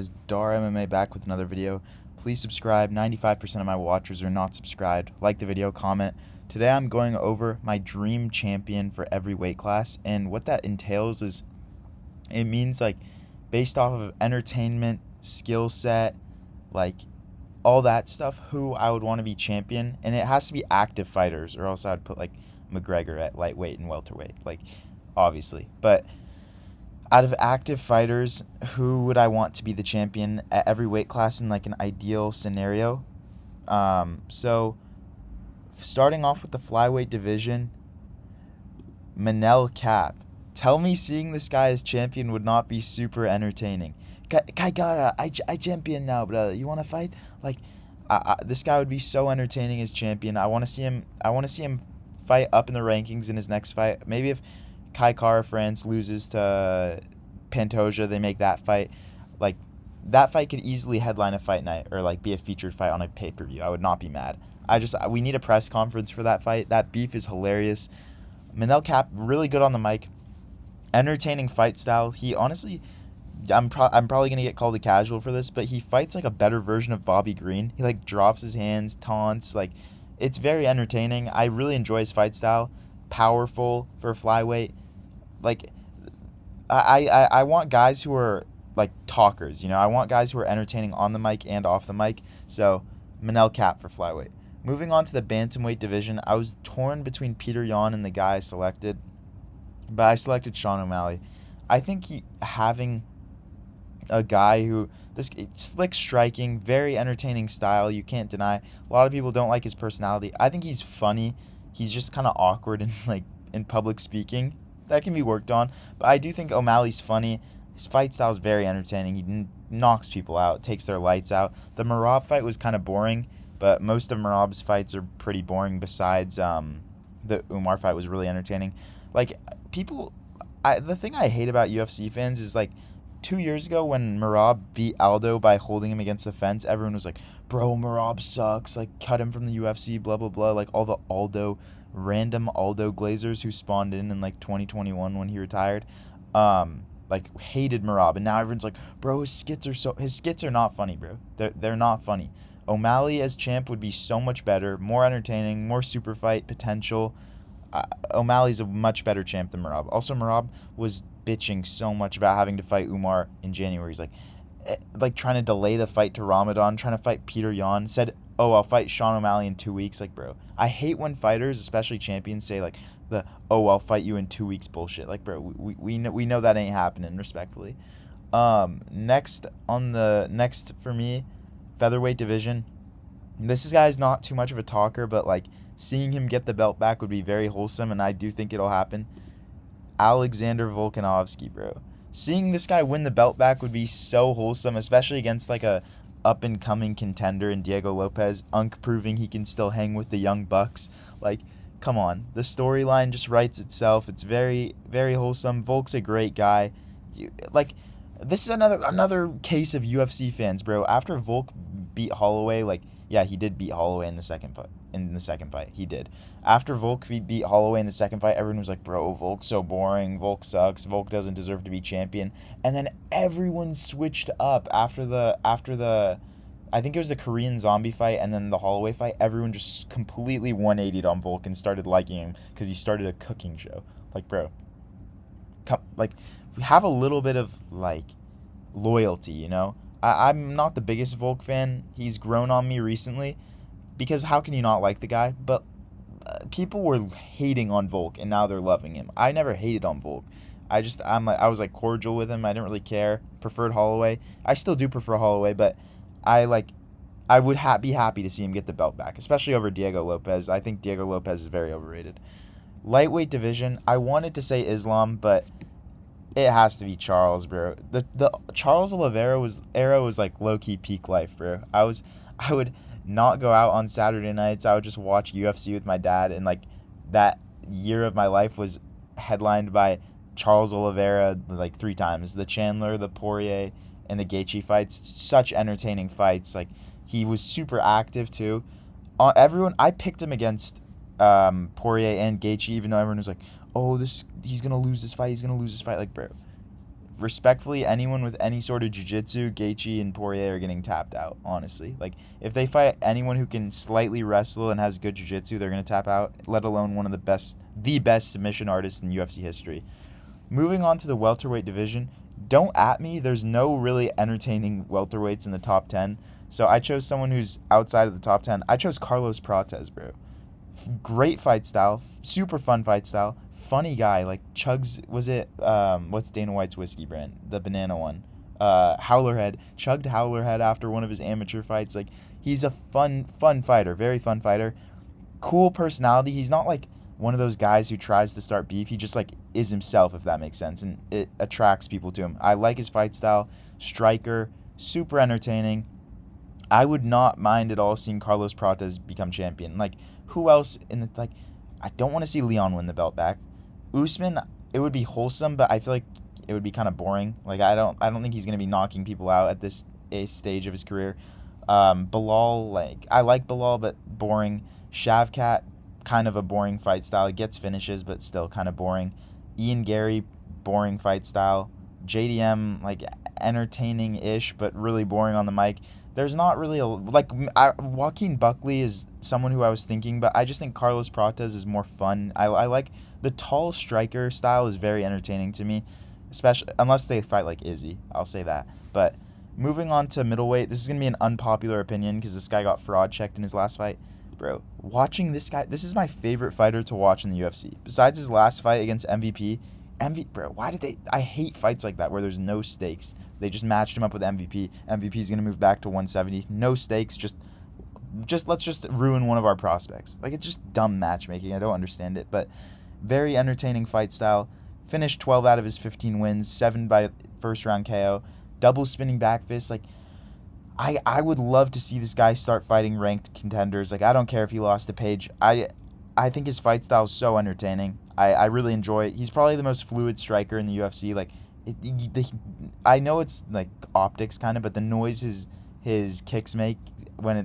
Is Dar MMA back with another video. Please subscribe. 95% of my watchers are not subscribed. Like the video, comment. Today I'm going over my dream champion for every weight class, and what that entails is it means like based off of entertainment, skill set, like all that stuff, who I would want to be champion, and it has to be active fighters, or else I'd put like McGregor at lightweight and welterweight, like obviously. But out of active fighters, who would I want to be the champion at every weight class in like an ideal scenario? So starting off with the flyweight division, Manel Cap. Tell me seeing this guy as champion would not be super entertaining. I champion now, brother. You want to fight? Like, this guy would be so entertaining as champion. I want to see him. I want to see him fight up in the rankings in his next fight. Maybe if Kai Kara France loses to Pantoja, they make that fight. Like, that fight could easily headline a fight night or like be a featured fight on a pay-per-view. I would not be mad. We need a press conference for that fight. That beef is hilarious. Manel Cap, really good on the mic. Entertaining fight style. He honestly, I'm probably gonna get called a casual for this, but he fights like a better version of Bobby Green. He like drops his hands, taunts, like it's very entertaining. I really enjoy his fight style. Powerful for a flyweight. Like I want guys who are like talkers, you know. I want guys who are entertaining on the mic and off the mic. So Manel Cap for flyweight. Moving on to the bantamweight division, I was torn between Peter Yan and the guy I selected, but I selected Sean O'Malley. I think having a guy who slick striking, very entertaining style, you can't deny. A lot of people don't like his personality. I think he's funny. He's just kind of awkward in like in public speaking. That can be worked on, but I do think O'Malley's funny. His fight style is very entertaining. He knocks people out, takes their lights out. The Merab fight was kind of boring, but most of Merab's fights are pretty boring. Besides, the Umar fight was really entertaining. Like the thing I hate about UFC fans is like 2 years ago when Merab beat Aldo by holding him against the fence, everyone was like, "Bro, Merab sucks. Like, cut him from the UFC." Blah blah blah. Like all the random Aldo Glazers who spawned in like 2021 when he retired, like hated Merab, and now everyone's like, "Bro, his skits are not funny, bro. They're not funny." O'Malley as champ would be so much better, more entertaining, more super fight potential. O'Malley's a much better champ than Merab. Also, Merab was bitching so much about having to fight Umar in January. He's like trying to delay the fight to Ramadan, trying to fight Peter Yan. Said, "Oh, I'll fight Sean O'Malley in 2 weeks." Like, bro, I hate when fighters, especially champions, say like "Oh, I'll fight you in 2 weeks" bullshit. Like, bro, we know that ain't happening. Respectfully. Next for me, featherweight division. This guy's not too much of a talker, but like seeing him get the belt back would be very wholesome, and I do think it'll happen. Alexander Volkanovski, bro. Seeing this guy win the belt back would be so wholesome, especially against like a up and coming contender in Diego Lopez. Unk proving he can still hang with the young bucks. Like, come on, the storyline just writes itself. It's very very wholesome. Volk's a great guy. This is another case of UFC fans, bro. After Volk beat Holloway, like, yeah, he did beat Holloway in the second fight. He did. After Volk beat Holloway in the second fight, everyone was like, "Bro, Volk's so boring. Volk sucks. Volk doesn't deserve to be champion." And then everyone switched up after the I think it was the Korean Zombie fight and then the Holloway fight. Everyone just completely 180'd on Volk and started liking him because he started a cooking show. Like, bro, like, have a little bit of like loyalty, you know. I'm not the biggest Volk fan. He's grown on me recently, because how can you not like the guy? But people were hating on Volk and now they're loving him. I never hated on Volk. I was like cordial with him. I didn't really care. Preferred Holloway. I still do prefer Holloway, but I would be happy to see him get the belt back, especially over Diego Lopez. I think Diego Lopez is very overrated. Lightweight division, I wanted to say Islam, but it has to be Charles, bro. The Charles Oliveira era was like low key peak life, bro. I would not go out on Saturday nights. I would just watch UFC with my dad, and like that year of my life was headlined by Charles Oliveira like 3 times. The Chandler, the Poirier, and the Gaethje fights. Such entertaining fights. Like, he was super active too. I picked him against Poirier and Gaethje, even though everyone was like, "Oh, he's gonna lose this fight. He's gonna lose this fight." Like, bro, respectfully, anyone with any sort of jiu-jitsu, Gaethje and Poirier are getting tapped out, honestly. Like, if they fight anyone who can slightly wrestle and has good jiu-jitsu, they're going to tap out, let alone one of the best submission artists in UFC history. Moving on to the welterweight division, don't at me. There's no really entertaining welterweights in the top 10. So I chose someone who's outside of the top 10. I chose Carlos Prates, bro. Great fight style, super fun fight style, funny guy. Like chugs, was it what's Dana White's whiskey brand? The banana one. Howlerhead. Chugged Howlerhead after one of his amateur fights. Like he's a fun fighter, very fun fighter. Cool personality. He's not like one of those guys who tries to start beef. He just like is himself, if that makes sense, and it attracts people to him. I like his fight style. Striker, super entertaining. I would not mind at all seeing Carlos Prates become champion. Like, who else in the, like, I don't want to see Leon win the belt back. Usman, it would be wholesome, but I feel like it would be kind of boring. Like, I don't think he's going to be knocking people out at this stage of his career. Bilal, like, I like Bilal, but boring. Shavkat, kind of a boring fight style. He gets finishes, but still kind of boring. Ian Gary, boring fight style. JDM, like, entertaining-ish, but really boring on the mic. There's not really Joaquin Buckley is someone who I was thinking, but I just think Carlos Prates is more fun. I like the tall striker style is very entertaining to me, especially unless they fight like Izzy. I'll say that. But moving on to middleweight, this is gonna be an unpopular opinion because this guy got fraud checked in his last fight. Bro, watching this guy, this is my favorite fighter to watch in the UFC. Besides his last fight against MVP, bro, why did they? I hate fights like that where there's no stakes. They just matched him up with MVP. MVP's gonna move back to 170. No stakes. Just let's just ruin one of our prospects. Like, it's just dumb matchmaking. I don't understand it, but very entertaining fight style. Finished 12 out of his 15 wins, 7 by first round KO. Double spinning back fist. Like, I would love to see this guy start fighting ranked contenders. Like, I don't care if he lost to Page. I think his fight style is so entertaining. I really enjoy it. He's probably the most fluid striker in the UFC. Like, I know it's like optics kind of, but the noise his kicks make when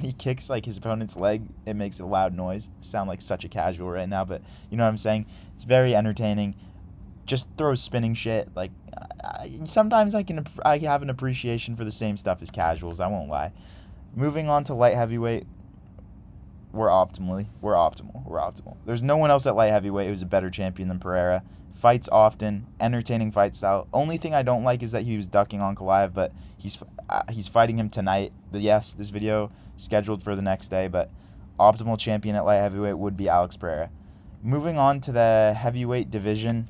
he kicks like his opponent's leg, it makes a loud noise. Sound like such a casual right now, but you know what I'm saying. It's very entertaining. Just throws spinning shit. Like, sometimes I have an appreciation for the same stuff as casuals. I won't lie. Moving on to light heavyweight. We're optimal. There's no one else at light heavyweight who's a better champion than Pereira. Fights often, entertaining fight style. Only thing I don't like is that he was ducking on Kalaev, but he's fighting him tonight. Yes, this video scheduled for the next day, but optimal champion at light heavyweight would be Alex Pereira. Moving on to the heavyweight division,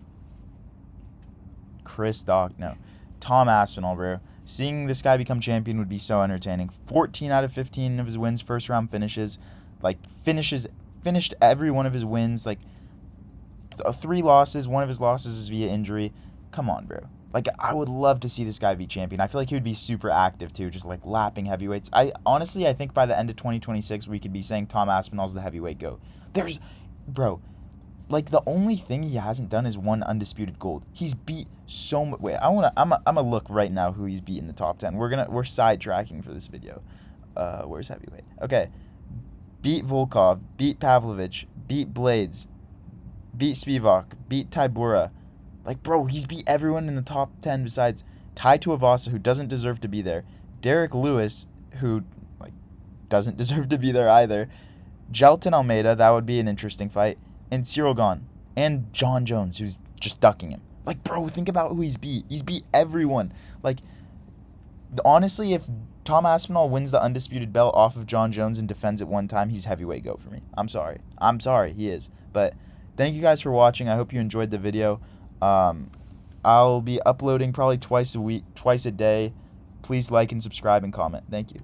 Tom Aspinall, bro. Seeing this guy become champion would be so entertaining. 14 out of 15 of his wins, first round finishes. Like, finished every one of his wins. Like, 3 losses. One of his losses is via injury. Come on, bro. Like, I would love to see this guy be champion. I feel like he would be super active, too, just, like, lapping heavyweights. I think by the end of 2026, we could be saying Tom Aspinall's the heavyweight GOAT. Bro, like, the only thing he hasn't done is won undisputed gold. He's beat so much. Wait, I'm gonna look right now who he's beat in the top 10. We're sidetracking for this video. Where's heavyweight? Okay. Beat Volkov, beat Pavlovich, beat Blades, beat Spivak, beat Tybura. Like, bro, he's beat everyone in the top 10 besides Tai Tuivasa, who doesn't deserve to be there, Derek Lewis, who, like, doesn't deserve to be there either, Gelton Almeida, that would be an interesting fight, and Cyril Gane, and John Jones, who's just ducking him. Like, bro, think about who he's beat. He's beat everyone. Like, honestly, if Tom Aspinall wins the undisputed belt off of John Jones and defends it one time, he's heavyweight GOAT for me. I'm sorry, he is. But thank you guys for watching. I hope you enjoyed the video. I'll be uploading probably twice a day. Please like and subscribe and comment. Thank you.